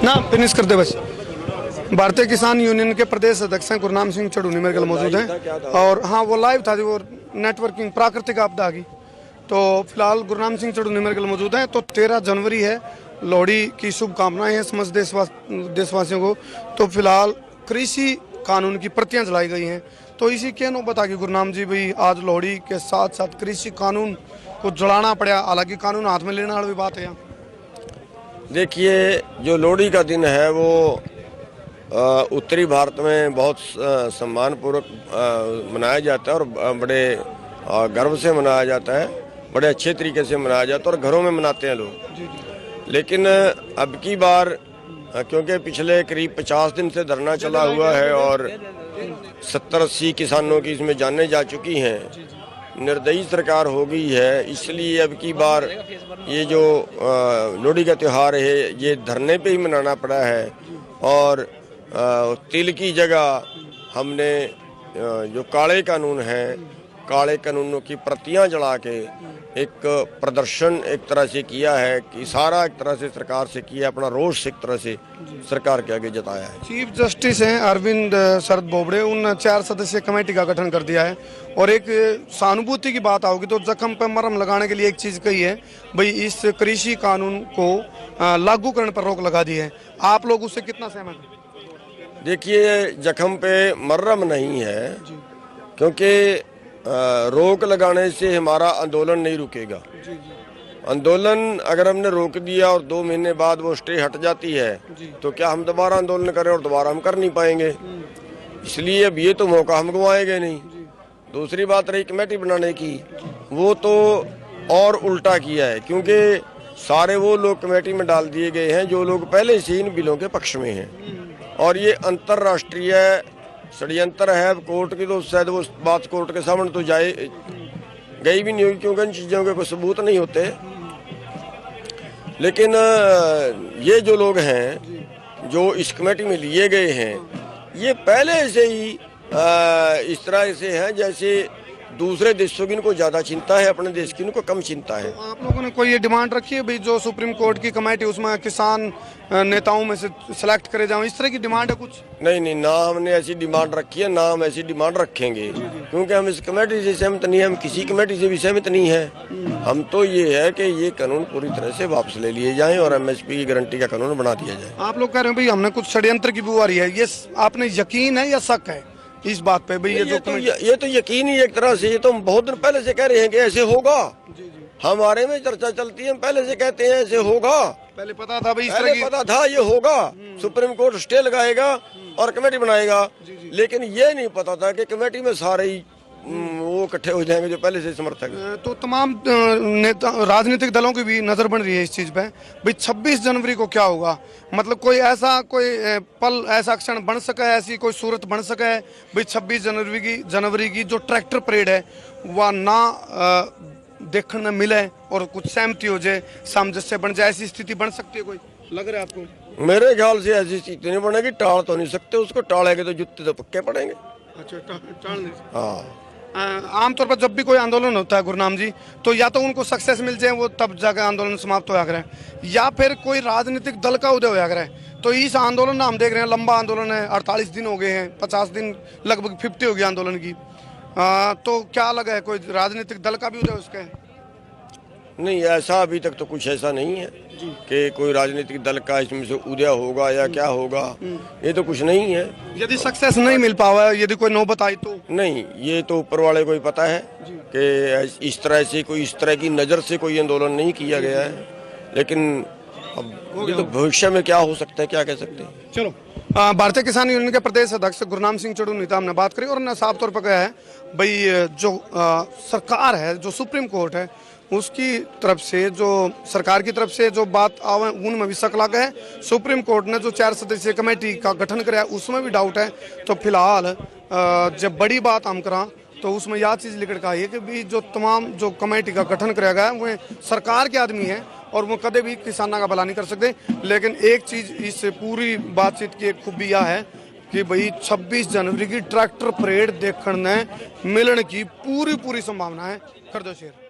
ना फिनिश कर दे बस। भारतीय किसान यूनियन के प्रदेश अध्यक्ष हैं गुरनाम सिंह चढ़ूनी मेरे कल मौजूद हैं। और हाँ, वो लाइव था, वो नेटवर्किंग प्राकृतिक आपदा आ गई। तो फिलहाल गुरनाम सिंह चढ़ूनी मेरे कल मौजूद हैं। तो 13 जनवरी है, लोहड़ी की शुभकामनाएं हैं समस्त देशवासियों को। तो फिलहाल कृषि कानून की प्रतियां जलाई गई हैं। तो इसी के नौबत आ गई गुरनाम जी भाई, आज लोहड़ी के साथ साथ कृषि कानून को जलाना पड़ा। हालांकि कानून हाथ में लेने वाली बात है। देखिए, जो लोहड़ी का दिन है वो उत्तरी भारत में बहुत सम्मानपूर्वक मनाया जाता है और बड़े गर्व से मनाया जाता है, बड़े अच्छे तरीके से मनाया जाता है और घरों में मनाते हैं लोग। लेकिन अब की बार क्योंकि पिछले करीब 50 दिन से धरना चला हुआ है और 70-80 किसानों की इसमें जानें जा चुकी हैं, निर्दयी सरकार हो गई है, इसलिए अब की बार ये जो लोहड़ी का त्यौहार है ये धरने पे ही मनाना पड़ा है। और तिल की जगह हमने जो काले कानून हैं, काले कानूनों की प्रतियां जला के एक प्रदर्शन एक तरह से किया है कि सारा एक तरह से सरकार से किया, अपना रोष एक तरह से सरकार के आगे जताया है। चीफ जस्टिस हैं अरविंद शरद बोबड़े, उन 4 सदस्यीय कमेटी का गठन कर दिया है। और एक सहानुभूति की बात आओगी तो जख्म पर मरहम लगाने के लिए एक चीज कही है भाई, इस कृषि कानून को लागू करने पर रोक लगा दी है। आप लोग उससे कितना सहमत हैं? देखिए, जख्म पे मरहम नहीं है, क्योंकि रोक लगाने से हमारा आंदोलन नहीं रुकेगा। आंदोलन अगर हमने रोक दिया और 2 महीने बाद वो स्टे हट जाती है तो क्या हम दोबारा आंदोलन करें और दोबारा हम कर नहीं पाएंगे। इसलिए अब ये तो मौका हम गंवाएंगे नहीं। दूसरी बात रही कमेटी बनाने की, वो तो और उल्टा किया है, क्योंकि सारे वो लोग कमेटी में डाल दिए गए हैं जो लोग पहले से इन बिलों के पक्ष में हैं। और ये अंतर्राष्ट्रीय षड्यंत्र है कोर्ट की, तो शायद वो बात कोर्ट के सामने तो गई भी नहीं होगी, क्योंकि इन चीज़ों के कोई सबूत नहीं होते। लेकिन ये जो लोग हैं जो इस कमेटी में लिए गए हैं, ये पहले से ही इस तरह से हैं जैसे दूसरे देशों की इनको ज़्यादा चिंता है, अपने देश की इनको कम चिंता है। तो आप लोगों ने कोई ये डिमांड रखी है भाई, जो सुप्रीम कोर्ट की कमेटी उसमें किसान नेताओं में से सिलेक्ट करे जाओ, इस तरह की डिमांड है कुछ? नहीं, ना हमने ऐसी डिमांड रखी है, ना हम ऐसी डिमांड रखेंगे, क्योंकि हम इस कमेटी से सहमत नहीं है, हम किसी कमेटी से भी सहमत नहीं है। हम तो ये है कि ये कानून पूरी तरह से वापस ले लिए जाएं और एमएसपी की गारंटी का कानून बना दिया जाए। आप लोग कह रहे हैं भाई हमने कुछ षड्यंत्र की बू आ रही है, ये आपने यकीन है या शक है इस बात पे भाई? ये तो यकीन ही एक तरह से, ये तो हम बहुत दिन पहले से कह रहे हैं कि ऐसे होगा। हमारे में चर्चा चलती है, हम पहले से कहते हैं ऐसे होगा। पहले पता था भाई, पहले पता था ये होगा, सुप्रीम कोर्ट स्टे लगाएगा और कमेटी बनाएगा। लेकिन ये नहीं पता था कि कमेटी में सारे ही वो इकट्ठे हो जाएंगे जो पहले से समर्थक हैं। तो तमाम नेता राजनीतिक दलों की भी नजर बन रही है इस चीज पे भाई, 26 जनवरी को क्या होगा? मतलब कोई पल, ऐसा क्षण बन सका है, ऐसी कोई सूरत बन सका है भाई 26 जनवरी की जो ट्रैक्टर परेड है वह ना देखने मिले और कुछ सहमति हो जाए, सामंजस्य बन जाए, ऐसी स्थिति बन सकती है? कोई लग रहा है आपको? मेरे ख्याल से ऐसी स्थिति नहीं बनेगी। टाल तो नहीं सकते उसको, टालेंगे तो जूते तो पक्के पड़ेंगे। अच्छा, टाल नहीं? हाँ, आमतौर पर जब भी कोई आंदोलन होता है गुरनाम जी, तो या तो उनको सक्सेस मिल जाए, वो तब जाकर आंदोलन समाप्त हो जाकर, या फिर कोई राजनीतिक दल का उदय हो जाकर। तो इस आंदोलन में हम देख रहे हैं लंबा आंदोलन है, 48 दिन हो गए हैं, 50 दिन लगभग 50 हो गया आंदोलन की। तो क्या लगा है कोई राजनीतिक दल का भी उदय उसका? नहीं, ऐसा अभी तक तो कुछ ऐसा नहीं है कि कोई राजनीतिक दल का इसमें से उदय होगा या क्या होगा, ये तो कुछ नहीं है। यदि सक्सेस नहीं मिल पावा, यदि कोई नौबत आई तो? नहीं, ये तो ऊपर वाले को ही पता है कि इस तरह से कोई इस तरह की नज़र से कोई आंदोलन नहीं किया गया है। लेकिन अब ये तो भविष्य में क्या हो सकता है, क्या कह सकते हैं। चलो, भारतीय किसान यूनियन के प्रदेश अध्यक्ष गुरनाम सिंह चढ़ूनी हमने बात करी और उन्होंने साफ तौर पर कहा है भाई, जो सरकार है, जो सुप्रीम कोर्ट है, उसकी तरफ से, जो सरकार की तरफ से जो बात आवे उनमें भी शक लगा है। सुप्रीम कोर्ट ने जो 4 सदस्यीय कमेटी का गठन कराया उसमें भी डाउट है। तो फिलहाल जब बड़ी बात हम करा तो उसमें यह चीज़ निकल कर आई है कि भी जो तमाम जो कमेटी का गठन कराया गया है वो सरकार के आदमी है और वो कदे भी किसानों का भला नहीं कर सकते। लेकिन एक चीज़ इस पूरी बातचीत की एक खूबी यह है कि भाई 26 जनवरी की ट्रैक्टर परेड देखने मिलने की पूरी संभावना है। कर दो शेयर।